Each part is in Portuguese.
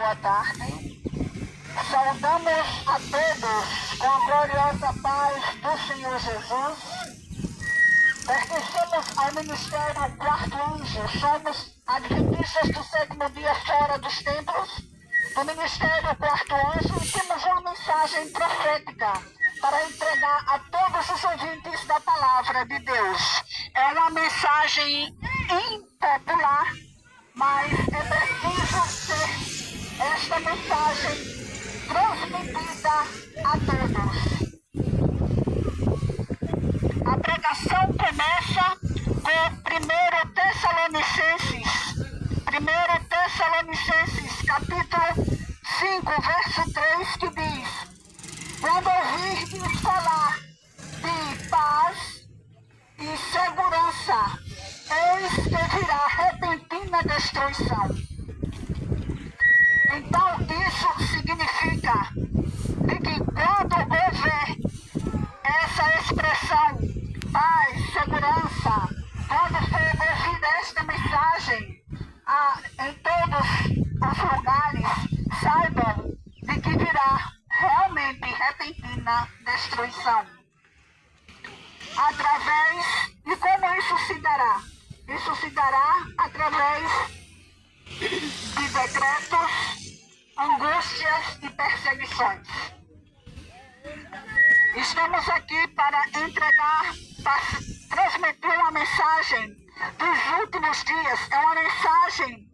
boa tarde. Saudamos a todos com a gloriosa paz do Senhor Jesus. Pertencemos ao Ministério Quarto Anjo, somos adventistas do sétimo dia fora dos templos, do Ministério Quarto Anjo, e temos uma mensagem profética para entregar a todos os ouvintes da Palavra de Deus. É uma mensagem impopular, mas é preciso ser esta mensagem transmitida a todos. A pregação começa com 1 Tessalonicenses, capítulo 5, verso 3, que diz: quando ouvirdes falar de paz e segurança, eis que virá repentina destruição. Então isso significa de que quando houver essa expressão paz, segurança, quando for ouvida esta mensagem em todos os lugares, saibam de que virá realmente repentina destruição. E como isso se dará? Isso se dará através de decretos, angústias e perseguições. Estamos aqui para transmitir uma mensagem dos últimos dias. É uma mensagem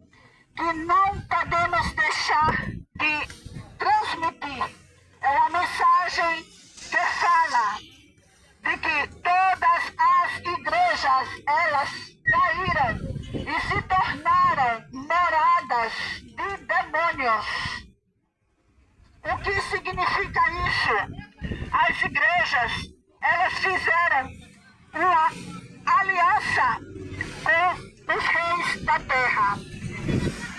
que não podemos deixar de transmitir. É uma mensagem que fala de que todas as igrejas, elas caíram e se tornaram moradas de demônios. O que significa isso? As igrejas, elas fizeram uma aliança com os reis da terra.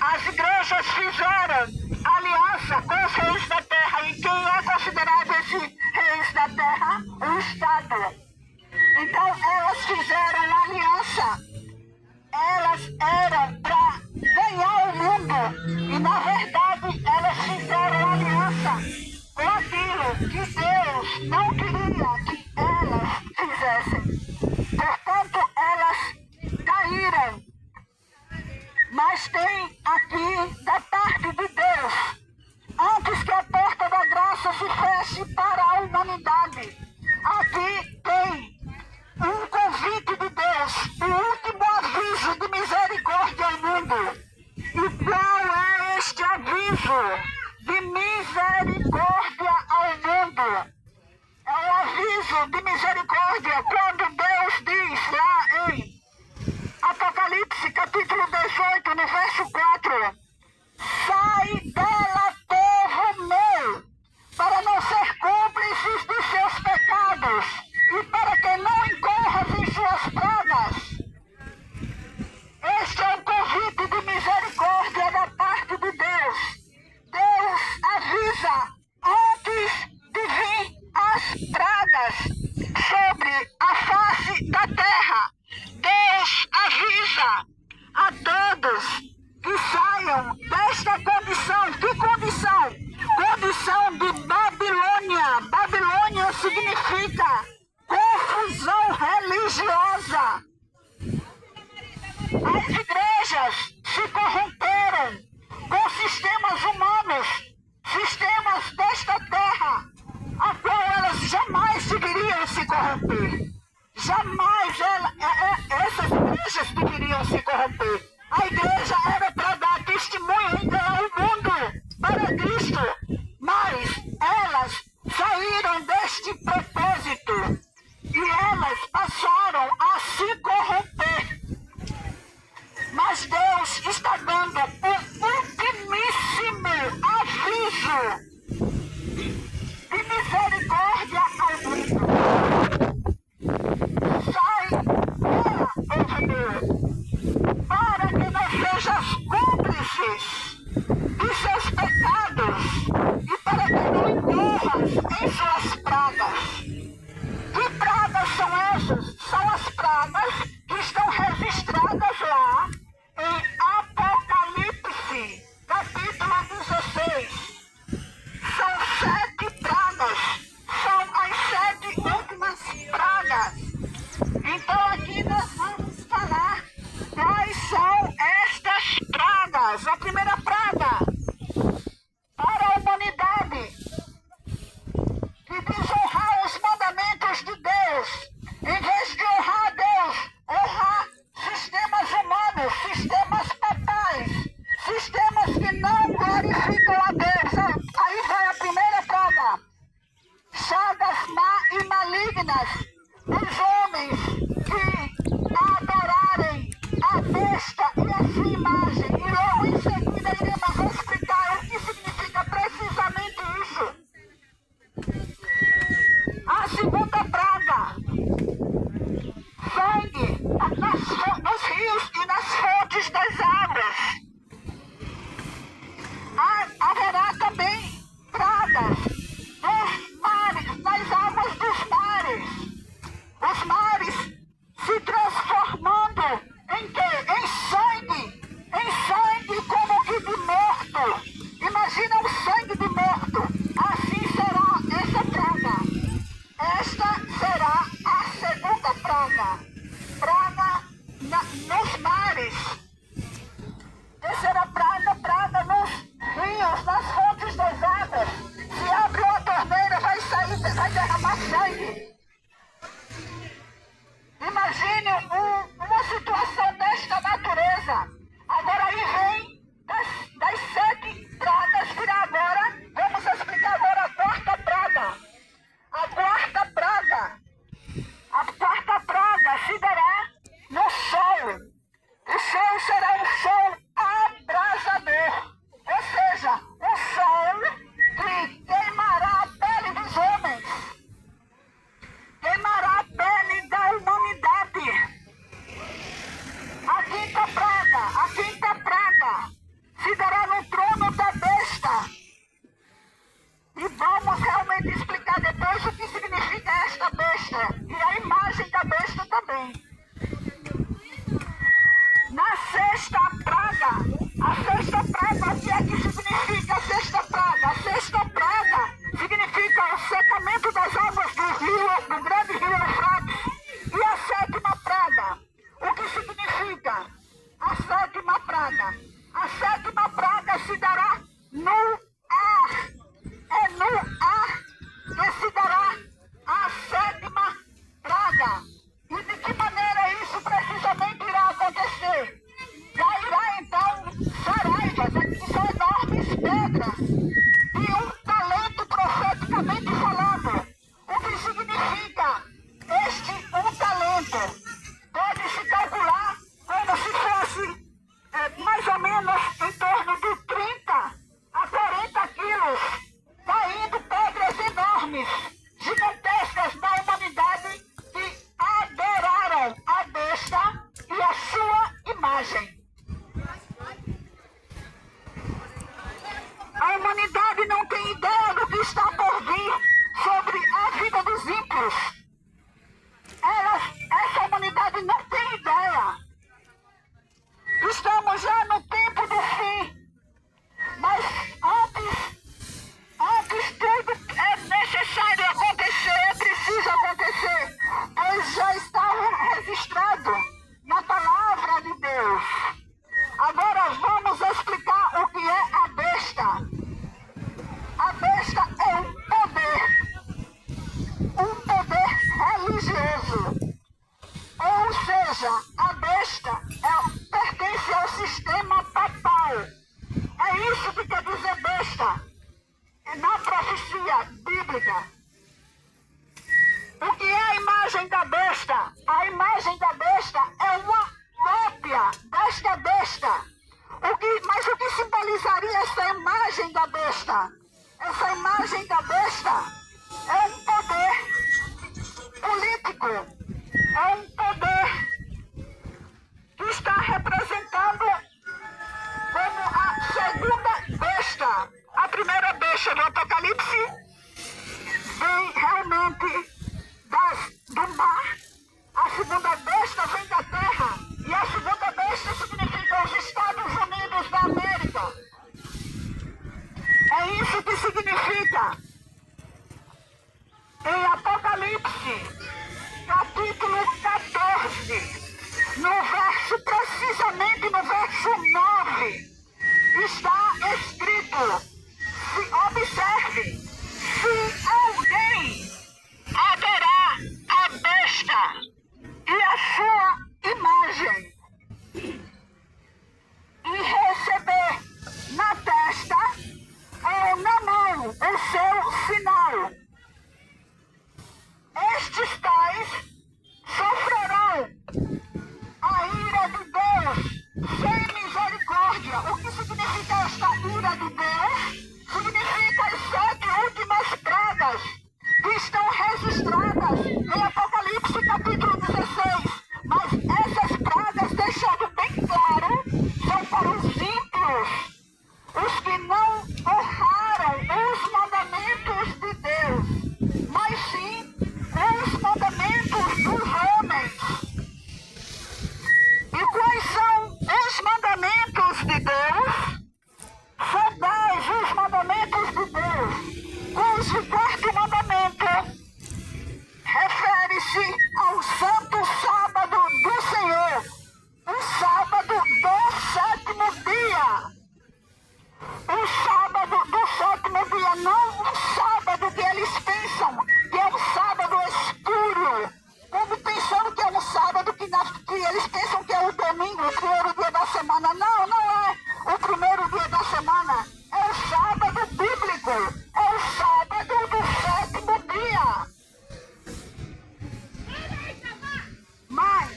As igrejas fizeram aliança com os reis da terra. E quem é considerado esses reis da terra? O Estado. Então elas fizeram uma aliança. Elas eram para ganhar o mundo. E na verdade elas fizeram uma aliança com aquilo que Deus não queria que elas fizessem. Portanto, elas caíram. Mas tem aqui da parte de Deus, antes que a porta da graça se feche para a humanidade, aqui tem um convite de Deus, o último aviso de misericórdia ao mundo. E qual é este aviso de misericórdia ao mundo? É um aviso de misericórdia quando Deus diz lá em Apocalipse capítulo 18, no verso 4: sai dela, povo meu, para não ser cúmplices dos seus pecados e para que não incorras em suas pragas. Este é um convite de misericórdia da parte de Deus. Deus avisa antes de vir as pragas sobre a face da terra. Deus avisa a todos que saiam desta condição. Que condição? Condição de Babilônia. Babilônia significa confusão religiosa. As igrejas se corromperam com sistemas humanos, sistemas desta terra, a qual elas jamais deveriam se corromper. Jamais essas igrejas deveriam se corromper. A igreja era para dar testemunho e ganhar o mundo para Cristo, mas elas saíram deste propósito e elas passaram a se corromper. Mas Deus está dando um ultimíssimo aviso de misericórdia ao mundo. Sai dela, povo meu, para que não sejas cúmplices de seus pecados e para que não incorras em suas pragas. Que pragas são essas? São as pragas que estão registradas lá em Apocalipse, capítulo 17. aqui nós vamos falar quais são estas pragas. A primeira praga para a humanidade que desonrar os mandamentos de Deus, em vez de honrar a Deus, honrar sistemas humanos, sistemas papais, sistemas que não glorificam a Deus. Aí vai a primeira praga. Chagas má e malignas dos homens que adorarem a besta e a sua imagem. E logo em seguida iremos explicar o que significa precisamente isso. A segunda praga: sangue nos rios e nas fontes das águas. Haverá também pragas nos mares, nas águas dos mares. Os mares se transformando em quê? Em sangue. Em sangue como que de morto. Imagina o sangue de morto. Assim será essa praga. Esta será a segunda praga. Praga nos mares. Terceira praga, praga nos rios, nas fontes das águas. Se abre uma torneira, vai derramar sangue. Imagine uma situação desta natureza. Agora aí vem das 7 pragas, virá agora. Vamos explicar agora a quarta praga. A quarta praga. A quarta praga se dará no sol. O sol será um sol abrasador. Ou seja, o sol que queimará a pele dos homens. Queimará a pele da humanidade. A quinta praga se dará no trono da besta. E vamos realmente explicar depois o que significa esta besta. E a imagem da besta também. Na sexta praga, o que é que significa a sexta praga? A sexta praga significa o secamento das águas do grande rio Eufrates. E a sétima praga, o que significa a sétima praga? A sétima praga se dará no ar. É no ar que se dará a sétima praga. E de que maneira isso precisamente irá acontecer? Cairá então saraivas, que são enormes pedras, e um talento profeticamente falando. O que significa este um talento? Pode-se calcular como se fosse mais ou menos em torno de 30 a 40 quilos, caindo pedras enormes, gigantescas na humanidade que adoraram a besta e a sua imagem. A humanidade não tem ideia do que está por vir sobre a vida dos ímpios. Essa humanidade não tem ideia. Estamos já no tempo do fim. Mas antes tudo é necessário acontecer, é preciso acontecer, pois já está registrado na palavra de Deus. Agora vamos explicar o que é a besta. A besta é um poder religioso. Ou seja, a besta pertence ao sistema papal. É isso que quer dizer besta na profecia bíblica. O que é a imagem da besta? A imagem da besta é uma cópia desta besta. Mas o que simbolizaria essa imagem da besta? Essa imagem da besta é um poder político. É um poder que está representando como a segunda besta. A primeira besta do Apocalipse vem realmente do mar. A segunda besta vem sem misericórdia. O que significa esta ira de Deus? Significa as 7 últimas pragas que estão registradas em Apocalipse capítulo 16. Mas essas pragas, deixando bem claro, são para os ímpios, os que não honraram os mandamentos de Deus, mas sim os mandamentos dos homens. E quais são os mandamentos de Deus? São 10 os mandamentos de Deus, cujo 4º mandamento refere-se ao santo sábado do Senhor, o sábado do 7º dia. O sábado do 7º dia, não o sábado que eles pensam que é um sábado escuro, como pensando que é um sábado que eles pensam que é o domingo, o primeiro dia da semana. Não, não é o primeiro dia da semana, é o sábado bíblico, é o sábado do 7º dia. Mas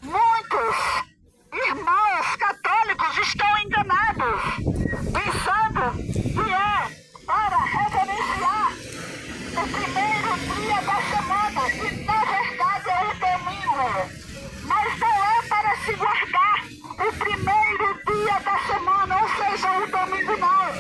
muitos irmãos católicos estão enganados, pensando que é para reverenciar o primeiro dia da semana, que na verdade é o domingo. Mas não é para se guardar o primeiro dia da semana, ou seja, o domingo não.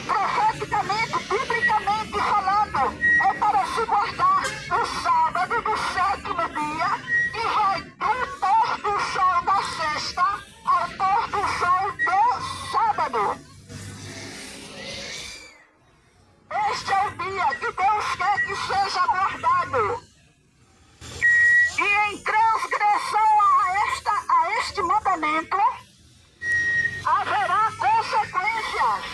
Profeticamente, biblicamente falando, é para se guardar o sábado do 7º dia, e vai do pôr do sol da sexta ao pôr do sol do sábado. Este é o dia que Deus quer que seja guardado. E em transgressão a este mandamento, haverá consequências.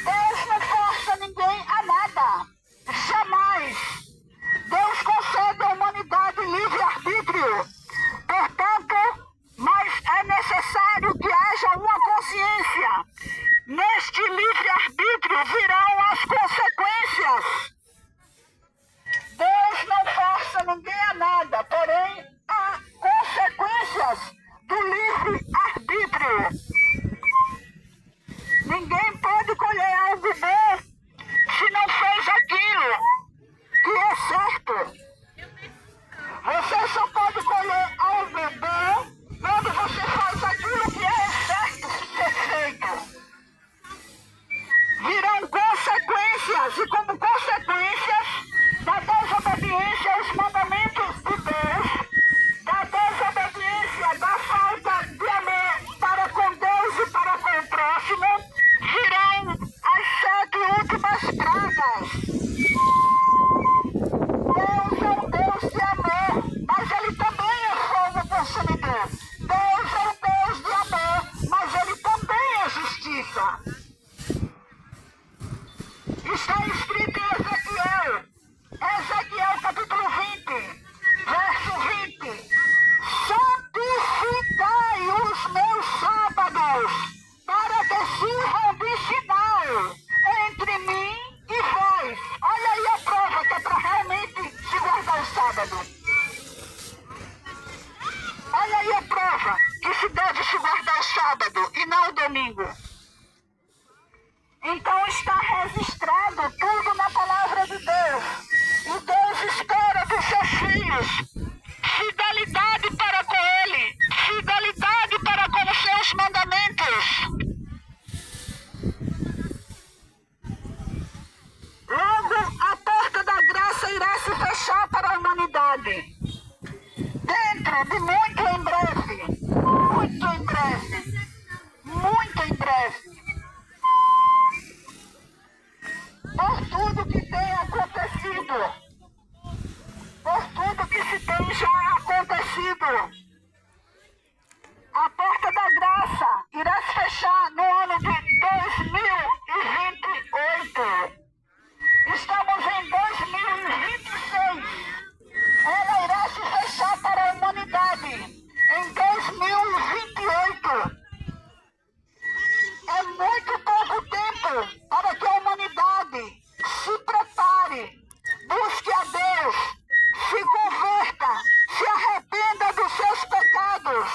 Deus não força ninguém a nada. Jamais. Deus concede à humanidade livre-arbítrio. Portanto, mas é necessário que haja uma consciência. Neste livre-arbítrio virão as consequências. Deus não força ninguém a nada, porém há consequências do livre-arbítrio. Ninguém pode colher algo bom se não fez aquilo que é certo. Você só pode colher algo bom quando você faz aquilo que é certo ser feito. Virão consequências, e como consequências da desobediência aos mandamentos de Deus, da desobediência, da falta de amor para com Deus e para com o próximo, virão as 7 últimas pragas. Deus é um Deus de amor, mas Ele também é fogo consumidor. Deus é um Deus de amor, mas Ele também é justiça. Está escrito em Ezequiel capítulo 20, verso 20. Santificai os meus sábados, para que sirvam de sinal entre mim e vós. Olha aí a prova que é para realmente se guardar o sábado. Olha aí a prova que se deve se guardar o sábado e não o domingo. Então está registrado tudo na palavra de Deus. E Deus espera dos seus filhos fidelidade para com Ele, fidelidade para com os seus mandamentos. Logo, a porta da graça irá se fechar para a humanidade. Dentro de muito em breve, muito em breve, muito em breve. Por tudo que tem acontecido, por tudo que se tem já acontecido, a porta da graça irá se fechar no ano de 2028. Estamos em 2026. Ela irá se fechar para a humanidade em 2028. É muito pouco tempo para que a humanidade se prepare, busque a Deus, se converta, se arrependa dos seus pecados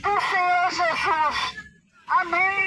do Senhor Jesus. Amém.